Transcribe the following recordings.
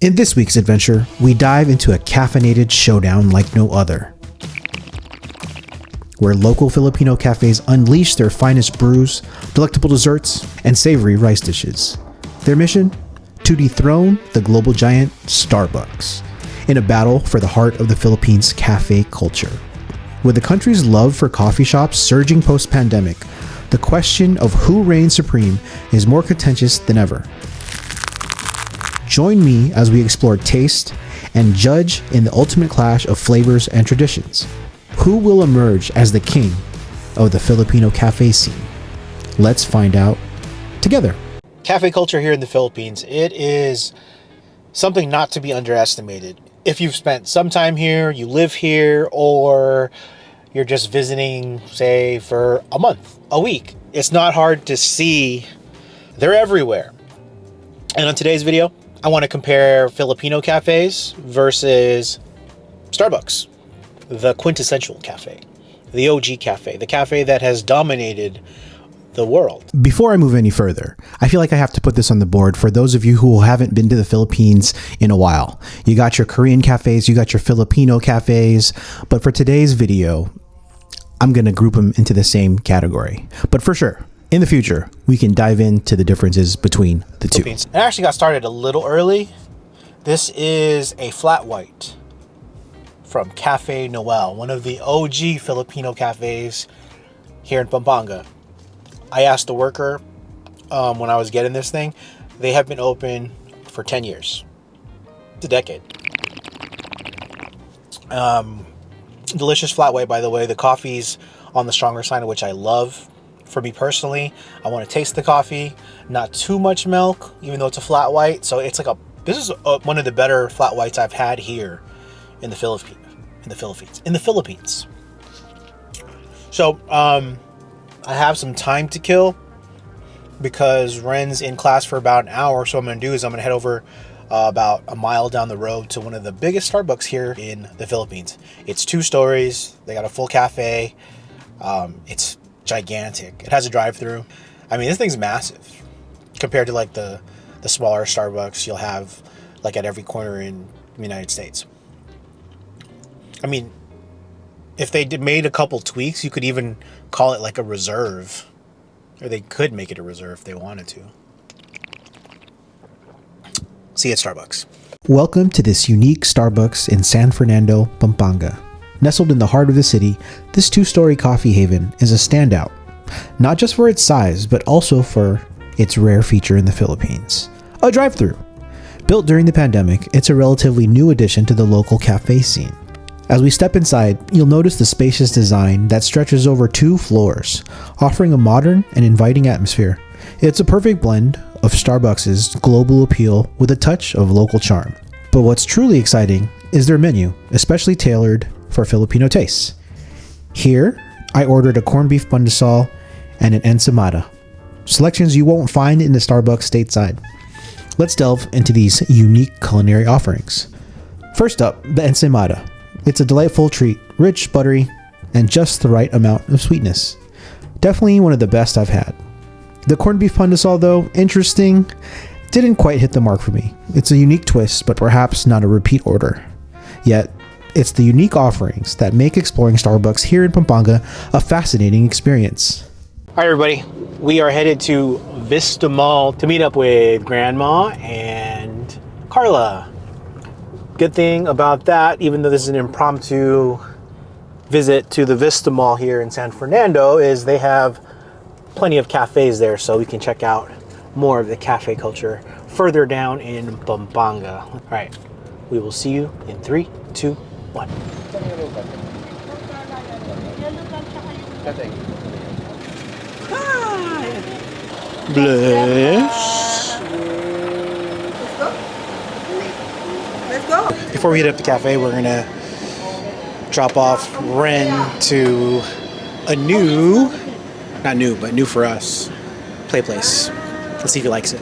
In this week's adventure, we dive into a caffeinated showdown like no other, where local Filipino cafes unleash their finest brews, delectable desserts, and savory rice dishes. Their mission? To dethrone the global giant Starbucks in a battle for the heart of the Philippines' cafe culture. With the country's love for coffee shops surging post-pandemic, the question of who reigns supreme is more contentious than ever. Join me as we explore taste and judge in the ultimate clash of flavors and traditions. Who will emerge as the king of the Filipino cafe scene? Let's find out together. Cafe culture here in the Philippines, it is something not to be underestimated. If you've spent some time here, you live here, or you're just visiting, say, for a month, a week, it's not hard to see they're everywhere. And on today's video, I want to compare Filipino cafes versus Starbucks, the quintessential cafe, the OG cafe, the cafe that has dominated the world. Before I move any further, I feel like I have to put this on the board for those of you who haven't been to the Philippines in a while. You got your Korean cafes, you got your Filipino cafes, but for today's video, I'm going to group them into the same category. But for sure, in the future, we can dive into the differences between the two. It actually got started a little early. This is a flat white from Cafe Noel, one of the OG Filipino cafes here in Pampanga. I asked the worker when I was getting this thing, they have been open for 10 years. It's a decade. Delicious flat white, by the way. The coffee's on the stronger side, which I love. For me personally, I want to taste the coffee, not too much milk, even though it's a flat white. So it's like this is one of the better flat whites I've had here in the Philippines. So I have some time to kill because Ren's in class for about an hour. So what I'm going to do is I'm going to head over about a mile down the road to one of the biggest Starbucks here in the Philippines. It's 2 stories. They got a full cafe. It's gigantic. It has a drive-through. I mean, this thing's massive compared to like the smaller Starbucks you'll have like at every corner in the United States. I mean, if they made a couple tweaks, you could even call it like a reserve, or they could make it a reserve if they wanted to. See you at Starbucks. Welcome to this unique Starbucks in San Fernando, Pampanga. Nestled in the heart of the city, this 2-story coffee haven is a standout, not just for its size, but also for its rare feature in the Philippines, a drive-thru. Built during the pandemic, it's a relatively new addition to the local cafe scene. As we step inside, you'll notice the spacious design that stretches over 2 floors, offering a modern and inviting atmosphere. It's a perfect blend of Starbucks' global appeal with a touch of local charm. But what's truly exciting is their menu, especially tailored for Filipino tastes. Here, I ordered a corned beef pandesal and an ensaymada, selections you won't find in the Starbucks stateside. Let's delve into these unique culinary offerings. First up, the ensaymada. It's a delightful treat, rich, buttery, and just the right amount of sweetness. Definitely one of the best I've had. The corned beef pandesal, though, interesting, didn't quite hit the mark for me. It's a unique twist, but perhaps not a repeat order. Yet, it's the unique offerings that make exploring Starbucks here in Pampanga a fascinating experience. All right, everybody. We are headed to Vista Mall to meet up with Grandma and Carla. Good thing about that, even though this is an impromptu visit to the Vista Mall here in San Fernando, is they have plenty of cafes there, so we can check out more of the cafe culture further down in Pampanga. All right, we will see you in 3, 2, 1. Bless. Let's go. Before we hit up the cafe, we're gonna drop off Ren to a new, not new, but new for us, play place. Let's see if he likes it.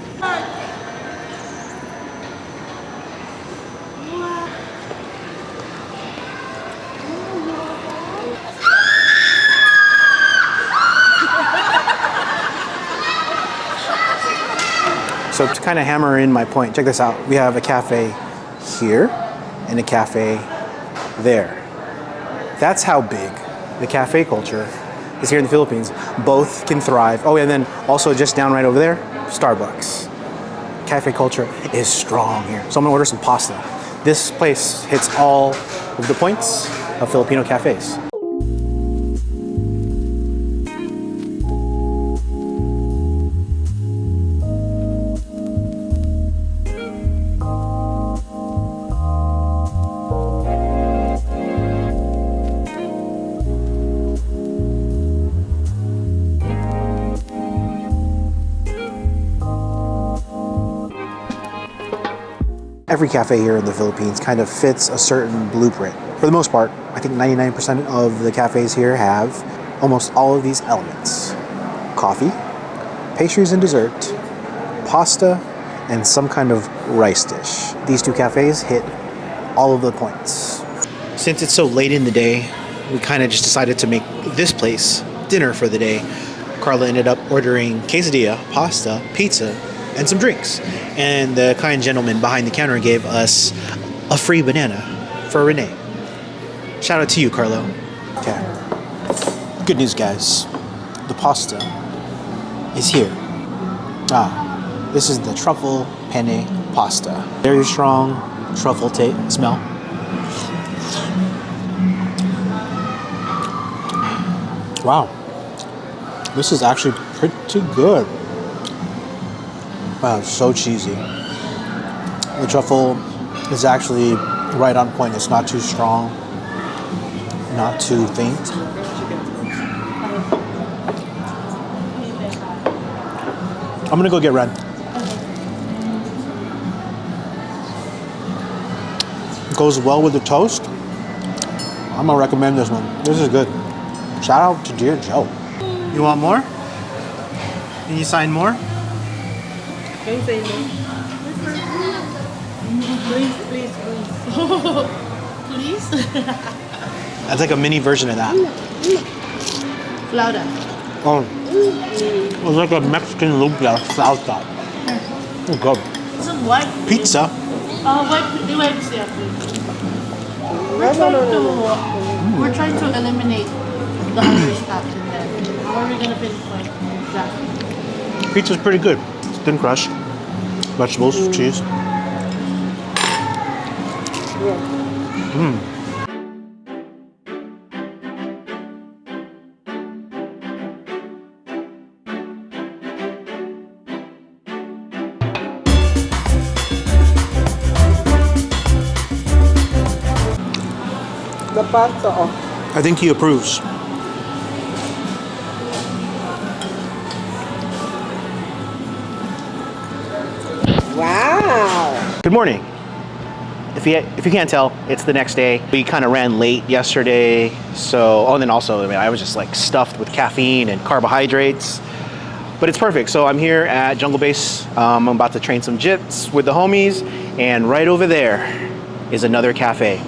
So to kind of hammer in my point, check this out. We have a cafe here and a cafe there. That's how big the cafe culture is here in the Philippines. Both can thrive. Oh, and then also just down right over there, Starbucks. Cafe culture is strong here. So I'm gonna order some pasta. This place hits all of the points of Filipino cafes. Every cafe here in the Philippines kind of fits a certain blueprint. For the most part, I think 99% of the cafes here have almost all of these elements. Coffee, pastries and dessert, pasta, and some kind of rice dish. These two cafes hit all of the points. Since it's so late in the day, we kind of just decided to make this place dinner for the day. Carla ended up ordering quesadilla, pasta, pizza, and some drinks. And the kind gentleman behind the counter gave us a free banana for Renee. Shout out to you, Carlo. Okay. Good news, guys. The pasta is here. This is the truffle penne pasta. Very strong truffle smell. Wow. This is actually pretty good. Wow, so cheesy. The truffle is actually right on point. It's not too strong, not too faint. I'm gonna go get Ren. Goes well with the toast. I'm gonna recommend this one. This is good. Shout out to Dear Joe. You want more? Can you sign more? Don't say no. Please. Please? That's like a mini version of that. Flauta. Oh, it's like a Mexican lumpia flauta. Oh, God. Some white. Pizza. White siya, please. We're trying to eliminate the other stuff in there. How are we gonna pinpoint exactly? Pizza's pretty good. It's thin crust, vegetables, cheese. The pasta. I think he approves. Wow. Good morning. If you can't tell, it's the next day. We kind of ran late yesterday, so and then also I was just like stuffed with caffeine and carbohydrates. But it's perfect. So I'm here at Jungle Base. I'm about to train some jits with the homies, and right over there is another cafe.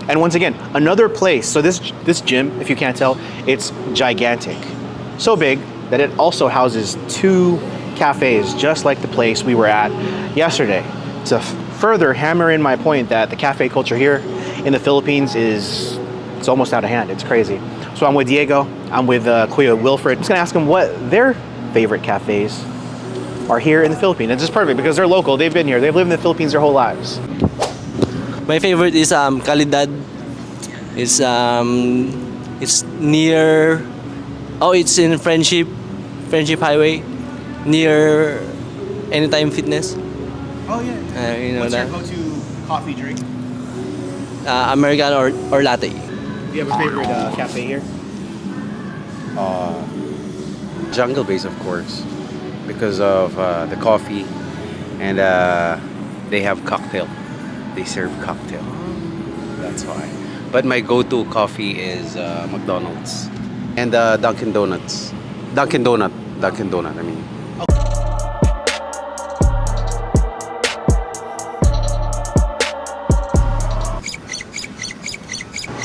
And once again, another place. So this gym, if you can't tell, it's gigantic. So big that it also houses 2 cafes, just like the place we were at yesterday. To further hammer in my point that the cafe culture here in the Philippines it's almost out of hand. It's crazy. So I'm with Diego. I'm with Kuya Wilfred. I'm just gonna ask them what their favorite cafes are here in the Philippines. It's just perfect because they're local. They've been here. They've lived in the Philippines their whole lives. My favorite is Calidad. It's near. Oh, it's in Friendship Highway, near Anytime Fitness. Oh yeah. You know What's that. your go-to coffee drink? Americano or latte. Do you have a favorite cafe here? Jungle Base, of course, because of the coffee, and they have cocktail. They serve cocktail. That's why. But my go-to coffee is McDonald's and Dunkin' Donuts. Dunkin' Donut. I mean.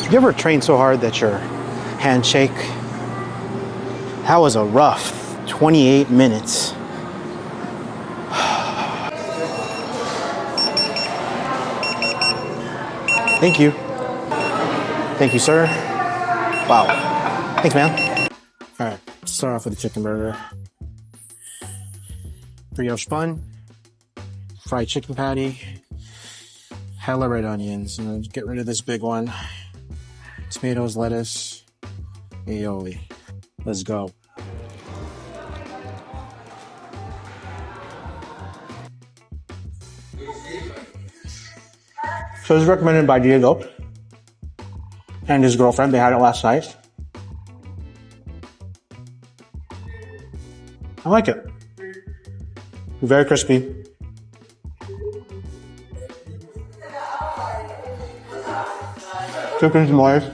You ever train so hard that your hands shake? That was a rough 28 minutes. Thank you. Thank you, sir. Wow. Thanks, man. All right, start off with the chicken burger. Brioche bun, fried chicken patty, hella red onions, and then get rid of this big one. Tomatoes, lettuce, aioli. Let's go. So this is recommended by Diego and his girlfriend. They had it last night. I like it. Very crispy. Chicken's moist.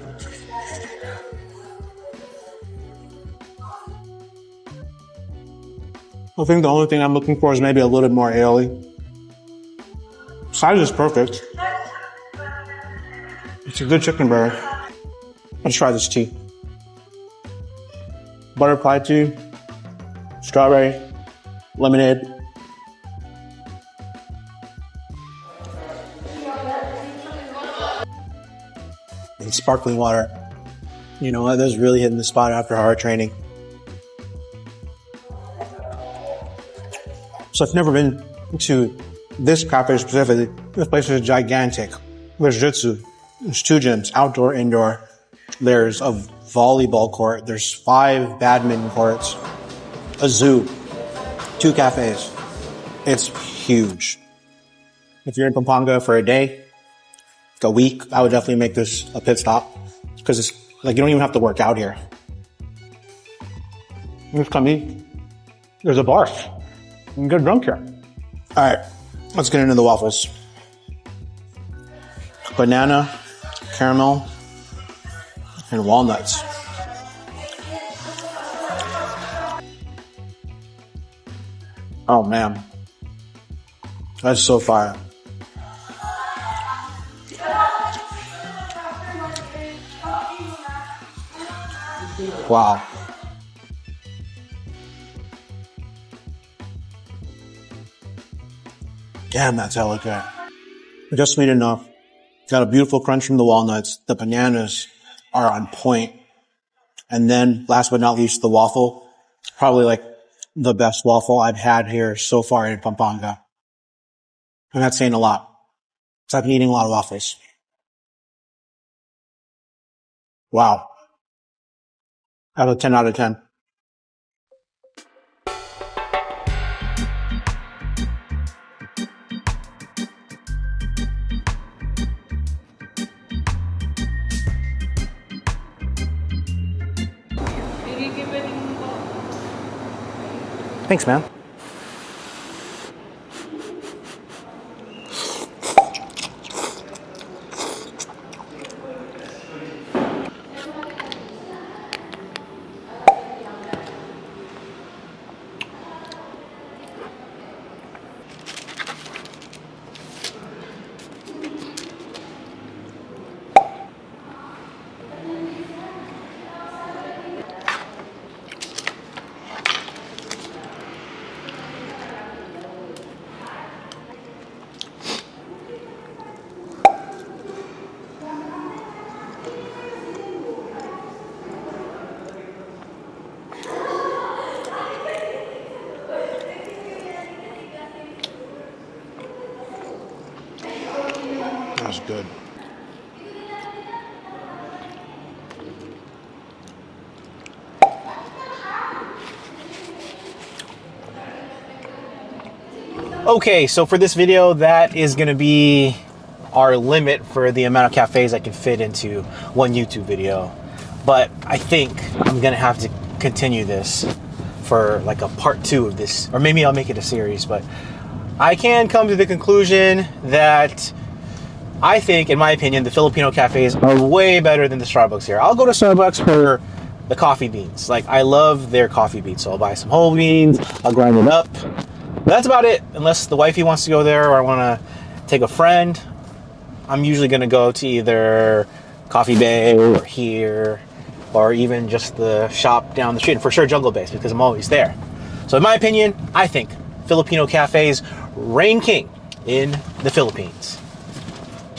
I think the only thing I'm looking for is maybe a little bit more aioli. Size is perfect. It's a good chicken burger. Let's try this tea. Butterfly tea, strawberry, lemonade. And sparkling water. You know what? That's really hitting the spot after hard training. So I've never been to this cafe specifically. This place is gigantic. There's jiu-jitsu. There's 2 gyms, outdoor, indoor. There's a volleyball court. There's 5 badminton courts. A zoo. 2 cafes. It's huge. If you're in Pampanga for a day, a week, I would definitely make this a pit stop. Because it's like you don't even have to work out here. You just come eat. There's a bar. You can get drunk here. All right, let's get into the waffles. Banana, caramel, and walnuts. Oh man, that's so fire. Wow. Damn, that's hella good. Just sweet enough. Got a beautiful crunch from the walnuts. The bananas are on point. And then, last but not least, the waffle. Probably like the best waffle I've had here so far in Pampanga. And that's saying a lot. Because I've been eating a lot of waffles. Wow. I have a 10 out of 10. Thanks, man. That's good. Okay, so for this video, that is going to be our limit for the amount of cafes I can fit into one YouTube video. But I think I'm going to have to continue this for like a part 2 of this, or maybe I'll make it a series. But I can come to the conclusion that I think, in my opinion, the Filipino cafes are way better than the Starbucks here. I'll go to Starbucks for the coffee beans. Like, I love their coffee beans, so I'll buy some whole beans, I'll grind it up. But that's about it, unless the wifey wants to go there or I want to take a friend. I'm usually going to go to either Coffee Bay or here, or even just the shop down the street, and for sure Jungle Base, because I'm always there. So in my opinion, I think Filipino cafes reign king in the Philippines.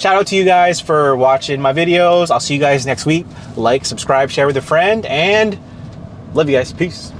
shout out to you guys for watching my videos. I'll see you guys next week. Like, subscribe, share with a friend, and love you guys. Peace.